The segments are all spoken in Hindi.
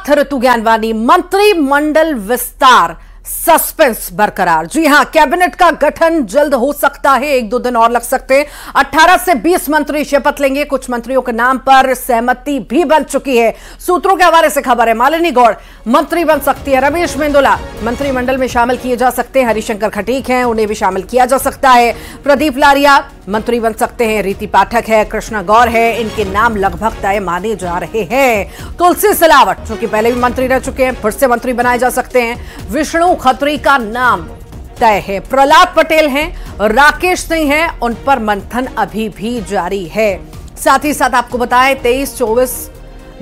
साथ ऋतु ज्ञानवानी। मंत्रिमंडल विस्तार, सस्पेंस बरकरार। जी हां, कैबिनेट का गठन जल्द हो सकता है, 1-2 दिन और लग सकते हैं। 18 से 20 मंत्री शपथ लेंगे। कुछ मंत्रियों के नाम पर सहमति भी बन चुकी है। सूत्रों के हवाले से खबर है, मालिनी गौड़ मंत्री बन सकती है। रमेश मेंदोला मंत्रिमंडल में शामिल किए जा सकते हैं। हरिशंकर खटीक हैं, उन्हें भी शामिल किया जा सकता है। प्रदीप लारिया मंत्री बन सकते हैं। रीति पाठक है, कृष्णा गौर है, इनके नाम लगभग तय माने जा रहे हैं। तुलसी सिलावट जो कि पहले भी मंत्री रह चुके हैं, फिर से मंत्री बनाए जा सकते हैं। विष्णु खत्री का नाम तय है। प्रहलाद पटेल हैं, राकेश सिंह हैं, उन पर मंथन अभी भी जारी है। साथ ही साथ आपको बताएं 23-24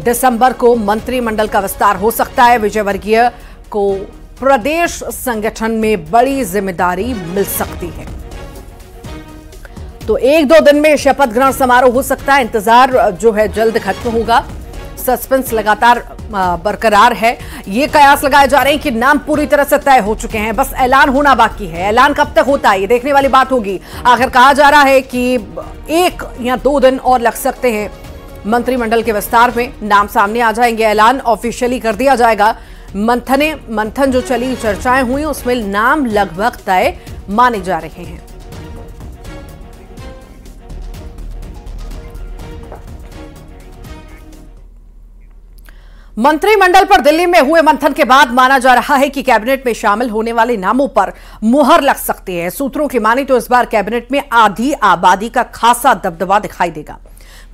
दिसंबर को मंत्रिमंडल का विस्तार हो सकता है। विजयवर्गीय को प्रदेश संगठन में बड़ी जिम्मेदारी मिल सकती है। तो 1-2 दिन में शपथ ग्रहण समारोह हो सकता है। इंतजार जो है जल्द खत्म होगा। सस्पेंस लगातार बरकरार है। ये कयास लगाए जा रहे हैं कि नाम पूरी तरह से तय हो चुके हैं, बस ऐलान होना बाकी है। ऐलान कब तक होता है ये देखने वाली बात होगी। आखिर कहा जा रहा है कि 1 या 2 दिन और लग सकते हैं मंत्रिमंडल के विस्तार में। नाम सामने आ जाएंगे, ऐलान ऑफिशियली कर दिया जाएगा। मंथन जो चली, चर्चाएं हुई, उसमें नाम लगभग तय माने जा रहे हैं। मंत्रिमंडल पर दिल्ली में हुए मंथन के बाद माना जा रहा है कि कैबिनेट में शामिल होने वाले नामों पर मुहर लग सकती है। सूत्रों की माने तो इस बार कैबिनेट में आधी आबादी का खासा दबदबा दिखाई देगा।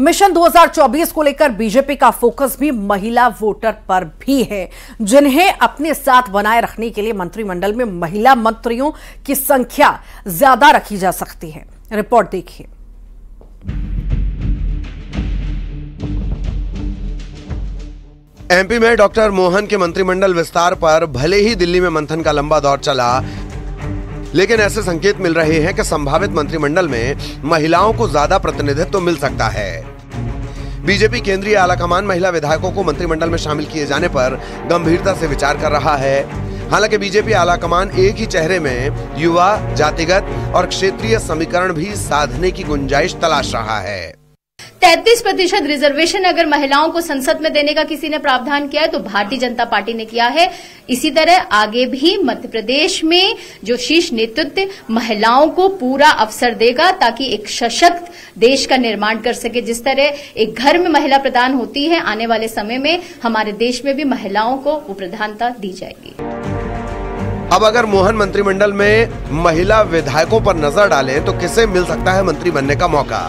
मिशन 2024 को लेकर बीजेपी का फोकस भी महिला वोटर पर भी है, जिन्हें अपने साथ बनाए रखने के लिए मंत्रिमंडल में महिला मंत्रियों की संख्या ज्यादा रखी जा सकती है। रिपोर्ट देखिए। एमपी में डॉक्टर मोहन के मंत्रिमंडल विस्तार पर भले ही दिल्ली में मंथन का लंबा दौर चला, लेकिन ऐसे संकेत मिल रहे हैं कि संभावित मंत्रिमंडल में महिलाओं को ज्यादा प्रतिनिधित्व मिल सकता है। बीजेपी केंद्रीय आलाकमान महिला विधायकों को मंत्रिमंडल में शामिल किए जाने पर गंभीरता से विचार कर रहा है। हालांकि बीजेपी आलाकमान एक ही चेहरे में युवा, जातिगत और क्षेत्रीय समीकरण भी साधने की गुंजाइश तलाश रहा है। 33% रिजर्वेशन अगर महिलाओं को संसद में देने का किसी ने प्रावधान किया है तो भारतीय जनता पार्टी ने किया है। इसी तरह आगे भी मध्य प्रदेश में जो शीर्ष नेतृत्व महिलाओं को पूरा अवसर देगा ताकि एक सशक्त देश का निर्माण कर सके। जिस तरह एक घर में महिला प्रधान होती है, आने वाले समय में हमारे देश में भी महिलाओं को वो प्रधानता दी जाएगी। अब अगर मोहन मंत्रिमंडल में महिला विधायकों पर नजर डालें तो किसे मिल सकता है मंत्री बनने का मौका?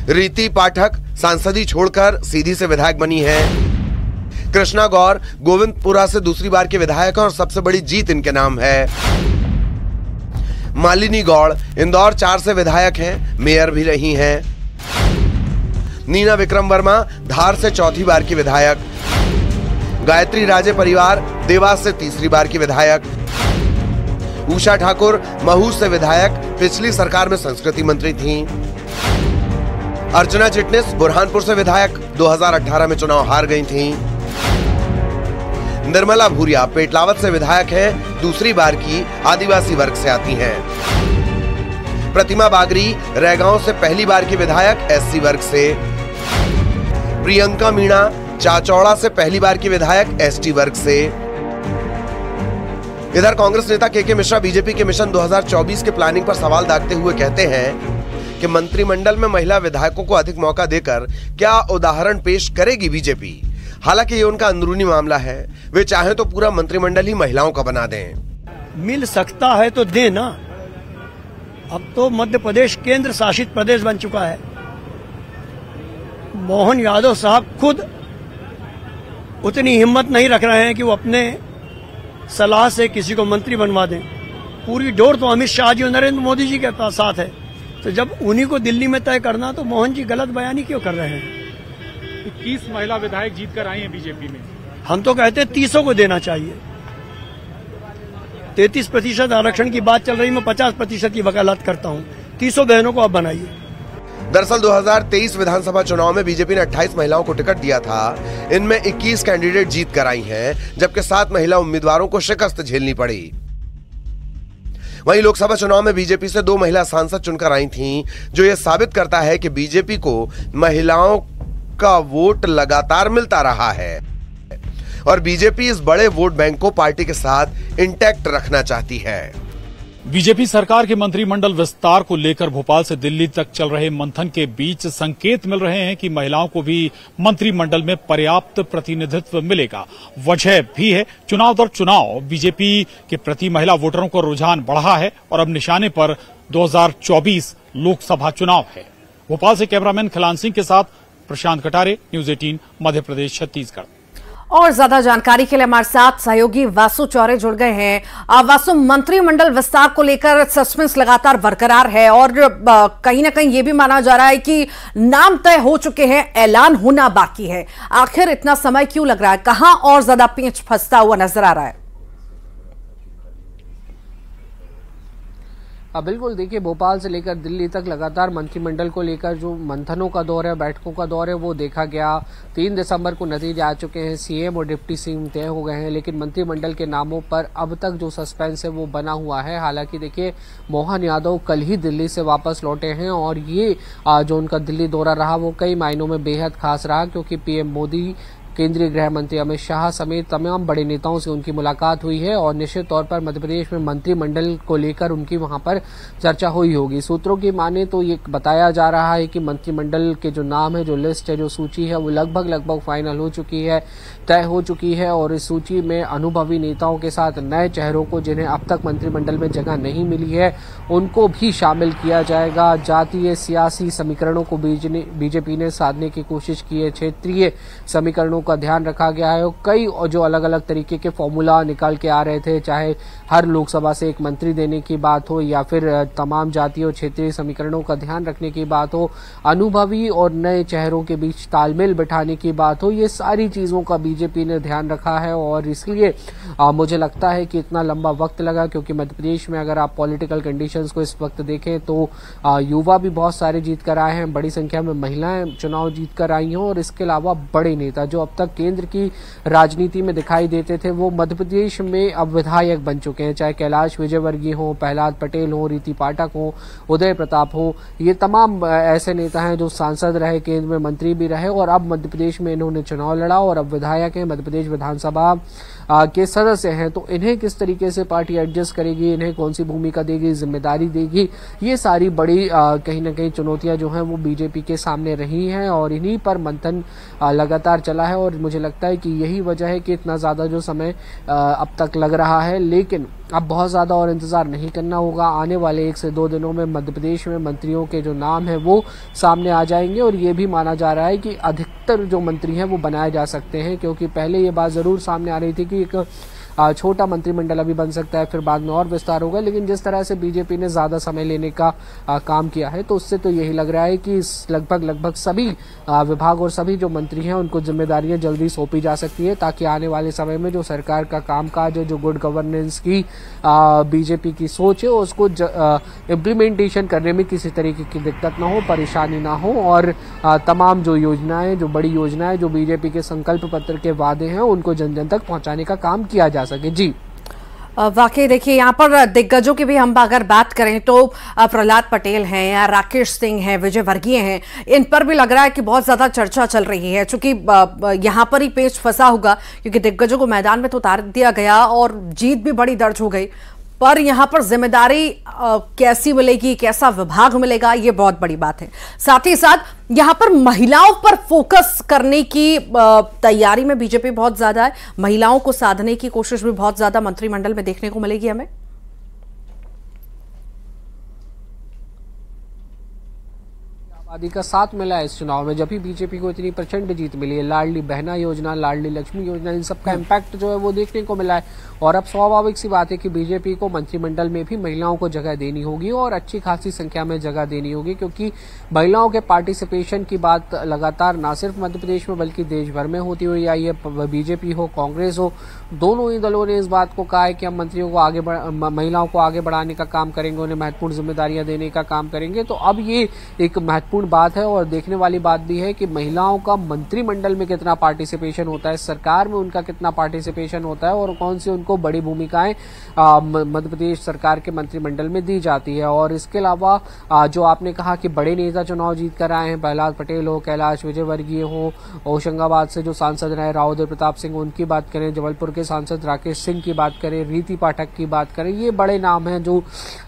रीति पाठक सांसदी छोड़कर सीधी से विधायक बनी है। कृष्णा गौर गोविंदपुरा से दूसरी बार के विधायक हैं और सबसे बड़ी जीत इनके नाम है। मालिनी गौड़ इंदौर 4 से विधायक हैं, मेयर भी रही हैं। नीना विक्रम वर्मा धार से चौथी बार की विधायक। गायत्री राजे परिवार देवास से तीसरी बार की विधायक। उषा ठाकुर महू से विधायक, पिछली सरकार में संस्कृति मंत्री थीं। अर्चना चिटनिस बुरहानपुर से विधायक, 2018 में चुनाव हार गई थीं। निर्मला भूरिया पेटलावत से विधायक हैं, दूसरी बार की, आदिवासी वर्ग से आती हैं। प्रतिमा बागरी रैगांव से पहली बार की विधायक, एससी वर्ग से। प्रियंका मीणा चाचौड़ा से पहली बार की विधायक, एसटी वर्ग से। इधर कांग्रेस नेता के मिश्रा बीजेपी के मिशन 2024 के प्लानिंग पर सवाल दागते हुए कहते हैं कि मंत्रिमंडल में महिला विधायकों को अधिक मौका देकर क्या उदाहरण पेश करेगी बीजेपी। हालांकि ये उनका अंदरूनी मामला है, वे चाहे तो पूरा मंत्रिमंडल ही महिलाओं का बना दें। मिल सकता है तो दे ना। अब तो मध्य प्रदेश केंद्र शासित प्रदेश बन चुका है। मोहन यादव साहब खुद उतनी हिम्मत नहीं रख रहे हैं कि वो अपने सलाह से किसी को मंत्री बनवा दें। पूरी डोर तो अमित शाह जी और नरेंद्र मोदी जी के साथ है, तो जब उन्हीं को दिल्ली में तय करना तो मोहन जी गलत बयानी क्यों कर रहे हैं? 21 महिला विधायक जीत कर आई हैं बीजेपी में। हम तो कहते हैं 30 को देना चाहिए। 33% आरक्षण की बात चल रही, मैं 50% की वकालत करता हूँ। 30 बहनों को आप बनाइए। दरअसल 2023 विधानसभा चुनाव में बीजेपी ने 28 महिलाओं को टिकट दिया था। इनमें 21 कैंडिडेट जीत कर आई हैं, जबकि 7 महिला उम्मीदवारों को शिकस्त झेलनी पड़ी। वहीं लोकसभा चुनाव में बीजेपी से 2 महिला सांसद चुनकर आई थीं, जो यह साबित करता है कि बीजेपी को महिलाओं का वोट लगातार मिलता रहा है। और बीजेपी इस बड़े वोट बैंक को पार्टी के साथ इंटैक्ट रखना चाहती है। बीजेपी सरकार के मंत्रिमंडल विस्तार को लेकर भोपाल से दिल्ली तक चल रहे मंथन के बीच संकेत मिल रहे हैं कि महिलाओं को भी मंत्रिमंडल में पर्याप्त प्रतिनिधित्व मिलेगा। वजह भी है, चुनाव दर चुनाव बीजेपी के प्रति महिला वोटरों का रुझान बढ़ा है और अब निशाने पर 2024 लोकसभा चुनाव है। भोपाल से कैमरामैन खिलान सिंह के साथ प्रशांत कटारे, न्यूज 18 मध्य प्रदेश छत्तीसगढ़। और ज्यादा जानकारी के लिए हमारे साथ सहयोगी वासु चौरे जुड़ गए हैं। वासु, मंत्रिमंडल विस्तार को लेकर सस्पेंस लगातार बरकरार है और कहीं ना कहीं यह भी माना जा रहा है कि नाम तय हो चुके हैं, ऐलान होना बाकी है। आखिर इतना समय क्यों लग रहा है? कहां और ज्यादा पेंच फंसता हुआ नजर आ रहा है? बिल्कुल, देखिए, भोपाल से लेकर दिल्ली तक लगातार मंत्रिमंडल को लेकर जो मंथनों का दौर है, बैठकों का दौर है, वो देखा गया। 3 दिसंबर को नतीजे आ चुके हैं, सीएम और डिप्टी सीएम तय हो गए हैं, लेकिन मंत्रिमंडल के नामों पर अब तक जो सस्पेंस है वो बना हुआ है। हालांकि देखिए, मोहन यादव कल ही दिल्ली से वापस लौटे हैं और ये जो उनका दिल्ली दौरा रहा वो कई मायनों में बेहद खास रहा, क्योंकि पीएम मोदी, केंद्रीय गृह मंत्री अमित शाह समेत तमाम बड़े नेताओं से उनकी मुलाकात हुई है और निश्चित तौर पर मध्य प्रदेश में मंत्रिमंडल को लेकर उनकी वहां पर चर्चा हुई होगी। सूत्रों की माने तो ये बताया जा रहा है कि मंत्रिमंडल के जो नाम है, जो लिस्ट है, जो सूची है, वो लगभग फाइनल हो चुकी है, तय हो चुकी है और इस सूची में अनुभवी नेताओं के साथ नए चेहरों को, जिन्हें अब तक मंत्रिमंडल में जगह नहीं मिली है, उनको भी शामिल किया जाएगा। जातीय सियासी समीकरणों को बीजेपी ने साधने की कोशिश की है, क्षेत्रीय समीकरणों का ध्यान रखा गया है। कई जो अलग अलग तरीके के फॉर्मूला निकाल के आ रहे थे, चाहे हर लोकसभा से एक मंत्री देने की बात हो या फिर तमाम जातीय और क्षेत्रीय समीकरणों का ध्यान रखने की बात हो, अनुभवी और नए चेहरों के बीच तालमेल बिठाने की बात हो, ये सारी चीजों का बीजेपी ने ध्यान रखा है और इसलिए मुझे लगता है कि इतना लंबा वक्त लगा, क्योंकि मध्य प्रदेश में अगर आप पॉलिटिकल कंडीशंस को इस वक्त देखें तो युवा भी बहुत सारे जीत कर आए हैं, बड़ी संख्या में महिलाएं चुनाव जीत कर आई हैं और इसके अलावा बड़े नेता जो अब तक केंद्र की राजनीति में दिखाई देते थे वो मध्य प्रदेश में अब विधायक बन चुके हैं। चाहे कैलाश विजयवर्गीय हो, प्रहलाद पटेल हो, रीति पाठक हो, उदय प्रताप हो, ये तमाम ऐसे नेता हैं जो सांसद रहे, केंद्र में मंत्री भी रहे और अब मध्य प्रदेश में इन्होंने चुनाव लड़ा और अब विधायक हैं, मध्य प्रदेश विधानसभा के सदस्य हैं। तो इन्हें किस तरीके से पार्टी एडजस्ट करेगी, इन्हें कौन सी भूमिका देगी, जिम्मेदारी देगी, ये सारी बड़ी कहीं ना कहीं चुनौतियां जो हैं वो बीजेपी के सामने रही हैं और इन्हीं पर मंथन लगातार चला है और मुझे लगता है कि यही वजह है कि इतना ज्यादा जो समय अब तक लग रहा है। लेकिन अब बहुत ज्यादा और इंतजार नहीं करना होगा, आने वाले 1 से 2 दिनों में मध्य प्रदेश में मंत्रियों के जो नाम है वो सामने आ जाएंगे और ये भी माना जा रहा है कि अधिकतर जो मंत्री हैं वो बनाए जा सकते हैं, क्योंकि पहले ये बात जरूर सामने आ रही थी कि एक छोटा मंत्रिमंडल अभी बन सकता है, फिर बाद में और विस्तार होगा, लेकिन जिस तरह से बीजेपी ने ज्यादा समय लेने का काम किया है तो उससे तो यही लग रहा है कि लगभग सभी विभाग और सभी जो मंत्री हैं उनको जिम्मेदारियां जल्दी सौंपी जा सकती है, ताकि आने वाले समय में जो सरकार का कामकाज है, जो गुड गवर्नेंस की बीजेपी की सोच है, उसको इम्प्लीमेंटेशन करने में किसी तरीके की दिक्कत ना हो, परेशानी ना हो और तमाम जो योजनाएं, जो बड़ी योजनाएं, जो बीजेपी के संकल्प पत्र के वादे हैं उनको जन जन तक पहुंचाने का काम किया जा सके। जी वाकई देखिए, यहाँ पर दिग्गजों की भी हम अगर बात करें तो प्रहलाद पटेल हैं या राकेश सिंह हैं, विजय वर्गीय हैं, इन पर भी लग रहा है कि बहुत ज्यादा चर्चा चल रही है, चूंकि यहाँ पर ही पेच फंसा होगा क्योंकि दिग्गजों को मैदान में तो उतार दिया गया और जीत भी बड़ी दर्ज हो गई, पर यहां पर जिम्मेदारी कैसी मिलेगी, कैसा विभाग मिलेगा, ये बहुत बड़ी बात है। साथ ही साथ यहां पर महिलाओं पर फोकस करने की तैयारी में बीजेपी बहुत ज्यादा है, महिलाओं को साधने की कोशिश भी बहुत ज्यादा मंत्रिमंडल में देखने को मिलेगी हमें। आबादी का साथ मिला है इस चुनाव में, जब भी बीजेपी को इतनी प्रचंड जीत मिली है, लाडली बहना योजना, लाडली लक्ष्मी योजना, इन सब का इम्पैक्ट जो है वो देखने को मिला है और अब स्वाभाविक सी बात है कि बीजेपी को मंत्रिमंडल में भी महिलाओं को जगह देनी होगी और अच्छी खासी संख्या में जगह देनी होगी, क्योंकि महिलाओं के पार्टिसिपेशन की बात लगातार न सिर्फ मध्य प्रदेश में बल्कि देश भर में होती हुई आई है। बीजेपी हो, कांग्रेस हो, दोनों ही दलों ने इस बात को कहा है कि हम मंत्रियों को महिलाओं को आगे बढ़ाने का काम करेंगे, उन्हें महत्वपूर्ण जिम्मेदारियां देने का काम करेंगे। तो अब ये एक महत्वपूर्ण महत्वपूर्ण बात है और देखने वाली बात भी है कि महिलाओं का मंत्रिमंडल में कितना पार्टिसिपेशन होता है, सरकार में उनका कितना पार्टिसिपेशन होता है और कौन सी उनको बड़ी भूमिकाएं मध्य प्रदेश सरकार के मंत्रिमंडल में दी जाती है। और इसके अलावा जो आपने कहा कि बड़े नेता चुनाव जीत कर आए हैं, प्रहलाद पटेल हो, कैलाश विजयवर्गीय हो, होशंगाबाद से जो सांसद रहे रावउदय प्रताप सिंह, उनकी बात करें, जबलपुर के सांसद राकेश सिंह की बात करें, रीति पाठक की बात करें, ये बड़े नाम हैं जो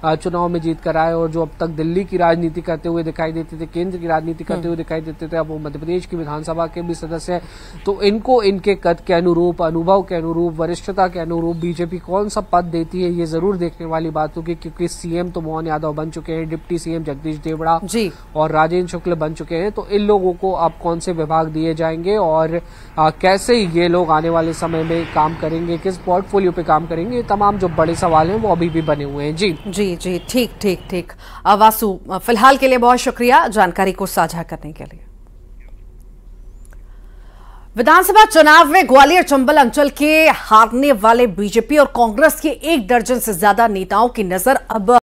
चुनाव में जीत कर आए और जो अब तक दिल्ली की राजनीति करते हुए दिखाई देते थे, केंद्र की राजनीति करते हुए दिखाई देते थे, अब वो मध्य प्रदेश की विधानसभा के भी सदस्य हैं। तो इनको इनके कद के अनुरूप, अनुभव के अनुरूप, वरिष्ठता के अनुरूप बीजेपी कौन सा पद देती है, ये जरूर देखने वाली बात होगी, क्योंकि सीएम तो मोहन यादव बन चुके हैं, डिप्टी सीएम जगदीश देवड़ा जी और राजेंद्र शुक्ल बन चुके हैं। तो इन लोगों को अब कौन से विभाग दिए जाएंगे और कैसे ये लोग आने वाले समय में काम करेंगे, किस पोर्टफोलियो पे काम करेंगे, ये तमाम जो बड़े सवाल हैं वो अभी भी बने हुए हैं। जी जी जी, ठीक ठीक ठीक। वासु, फिलहाल के लिए बहुत शुक्रिया जानकारी को साझा करने के लिए। विधानसभा चुनाव में ग्वालियर चंबल अंचल के हारने वाले बीजेपी और कांग्रेस के 1 दर्जन से ज्यादा नेताओं की नजर अब